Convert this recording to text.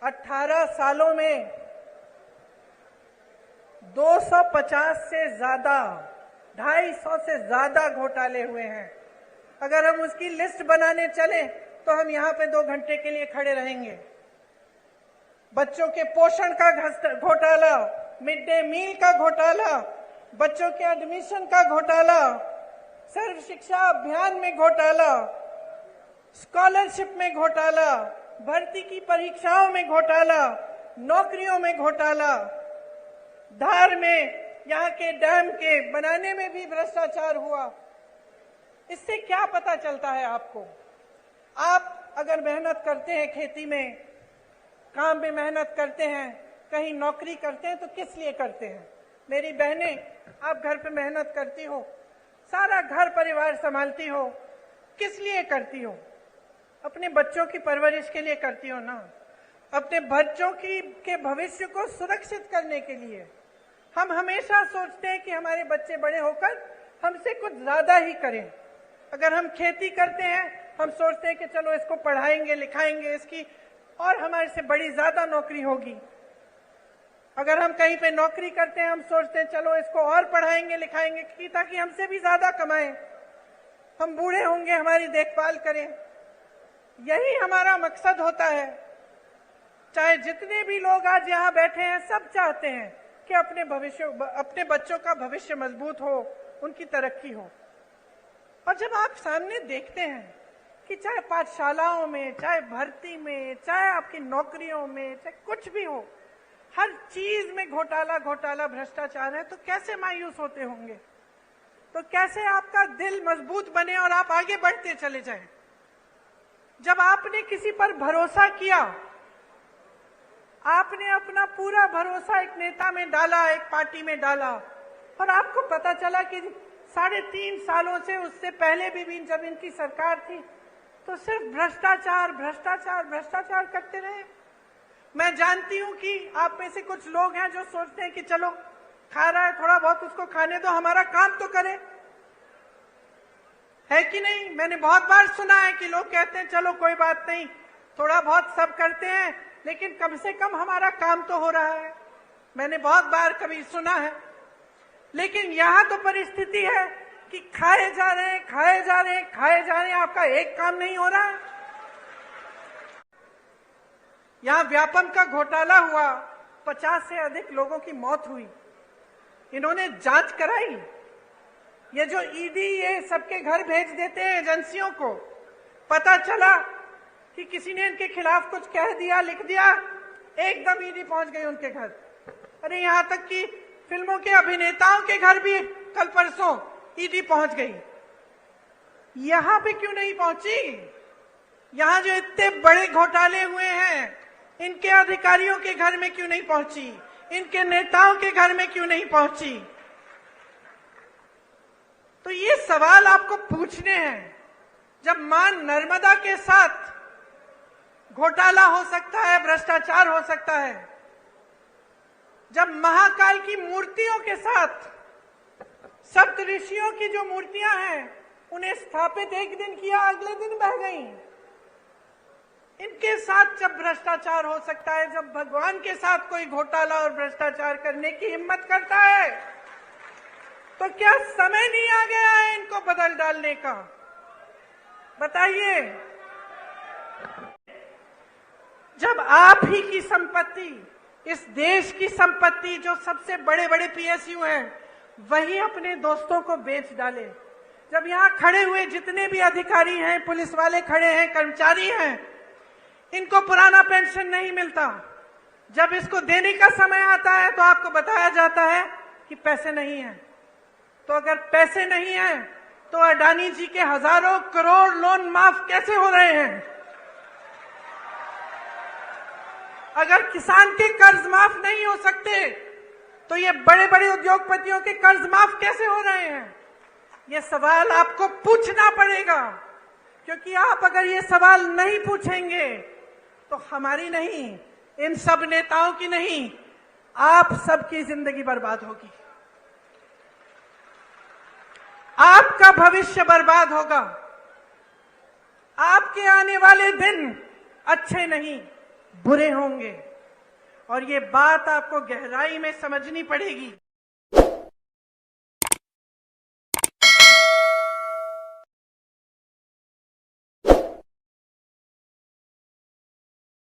18 सालों में 250 से ज्यादा, 250 से ज्यादा घोटाले हुए हैं। अगर हम उसकी लिस्ट बनाने चले तो हम यहाँ पे 2 घंटे के लिए खड़े रहेंगे। बच्चों के पोषण का घोटाला, मिड डे मील का घोटाला, बच्चों के एडमिशन का घोटाला, सर्व शिक्षा अभियान में घोटाला, स्कॉलरशिप में घोटाला, भर्ती की परीक्षाओं में घोटाला, नौकरियों में घोटाला, धार में यहाँ के डैम के बनाने में भी भ्रष्टाचार हुआ। इससे क्या पता चलता है आपको? आप अगर मेहनत करते हैं, खेती में, काम में मेहनत करते हैं, कहीं नौकरी करते हैं तो किस लिए करते हैं? मेरी बहनें, आप घर पे मेहनत करती हो, सारा घर परिवार संभालती हो, किस लिए करती हो? अपने बच्चों की परवरिश के लिए करती हो ना, अपने बच्चों के भविष्य को सुरक्षित करने के लिए। हम हमेशा सोचते हैं कि हमारे बच्चे बड़े होकर हमसे कुछ ज्यादा ही करें। अगर हम खेती करते हैं, हम सोचते हैं कि चलो इसको पढ़ाएंगे लिखाएंगे, इसकी और हमारे से बड़ी ज्यादा नौकरी होगी। अगर हम कहीं पे नौकरी करते हैं, हम सोचते हैं चलो इसको और पढ़ाएंगे लिखाएंगे ताकि हमसे भी ज्यादा कमाएं, हम बूढ़े होंगे हमारी देखभाल करें। यही हमारा मकसद होता है। चाहे जितने भी लोग आज यहाँ बैठे हैं, सब चाहते हैं कि अपने बच्चों का भविष्य मजबूत हो, उनकी तरक्की हो। और जब आप सामने देखते हैं कि चाहे पाठशालाओं में, चाहे भर्ती में, चाहे आपकी नौकरियों में, चाहे कुछ भी हो, हर चीज में घोटाला घोटाला भ्रष्टाचार है, तो कैसे मायूस होते होंगे? तो कैसे आपका दिल मजबूत बने और आप आगे बढ़ते चले जाएं? जब आपने किसी पर भरोसा किया, आपने अपना पूरा भरोसा एक नेता में डाला, एक पार्टी में डाला, और आपको पता चला कि 3.5 सालों से, उससे पहले भी जब इनकी सरकार थी, तो सिर्फ भ्रष्टाचार भ्रष्टाचार भ्रष्टाचार करते रहे। मैं जानती हूं कि आप में से कुछ लोग हैं जो सोचते हैं कि चलो खा रहा है, थोड़ा बहुत उसको खाने दो, हमारा काम तो करे, है कि नहीं? मैंने बहुत बार सुना है कि लोग कहते हैं चलो कोई बात नहीं, थोड़ा बहुत सब करते हैं, लेकिन कम से कम हमारा काम तो हो रहा है। मैंने बहुत बार कभी सुना है। लेकिन यहां तो परिस्थिति है कि खाए जा रहे हैं, खाए जा रहे हैं, खाए जा रहे हैं, आपका एक काम नहीं हो रहा है। यहां व्यापम का घोटाला हुआ, 50 से अधिक लोगों की मौत हुई। इन्होंने जांच कराई। ये जो ईडी ये सबके घर भेज देते हैं एजेंसियों को, पता चला कि किसी ने इनके खिलाफ कुछ कह दिया, लिख दिया, एकदम ईडी पहुंच गई उनके घर। अरे यहां तक कि फिल्मों के अभिनेताओं के घर भी कल परसों ईडी पहुंच गई। यहां पे क्यों नहीं पहुंची? यहां जो इतने बड़े घोटाले हुए हैं, इनके अधिकारियों के घर में क्यों नहीं पहुंची? इनके नेताओं के घर में क्यों नहीं पहुंची? तो ये सवाल आपको पूछने हैं। जब मां नर्मदा के साथ घोटाला हो सकता है, भ्रष्टाचार हो सकता है, जब महाकाल की मूर्तियों के साथ, सप्त ऋषियों की जो मूर्तियां हैं, उन्हें स्थापित एक दिन किया, अगले दिन बह गई, इनके साथ जब भ्रष्टाचार हो सकता है, जब भगवान के साथ कोई घोटाला और भ्रष्टाचार करने की हिम्मत करता है, तो क्या समय नहीं आ गया है इनको बदल डालने का? बताइए। जब आप ही की संपत्ति, इस देश की संपत्ति, जो सबसे बड़े बड़े पीएसयू हैं, वही अपने दोस्तों को बेच डाले। जब यहाँ खड़े हुए जितने भी अधिकारी हैं, पुलिस वाले खड़े हैं, कर्मचारी हैं, इनको पुराना पेंशन नहीं मिलता। जब इसको देने का समय आता है तो आपको बताया जाता है कि पैसे नहीं हैं। तो अगर पैसे नहीं हैं तो अडानी जी के हजारों करोड़ लोन माफ कैसे हो रहे हैं? अगर किसान के कर्ज माफ नहीं हो सकते तो ये बड़े बड़े उद्योगपतियों के कर्ज माफ कैसे हो रहे हैं? ये सवाल आपको पूछना पड़ेगा, क्योंकि आप अगर ये सवाल नहीं पूछेंगे तो हमारी नहीं, इन सब नेताओं की नहीं, आप सबकी जिंदगी बर्बाद होगी, आपका भविष्य बर्बाद होगा, आपके आने वाले दिन अच्छे नहीं। बुरे होंगे और ये बात आपको गहराई में समझनी पड़ेगी।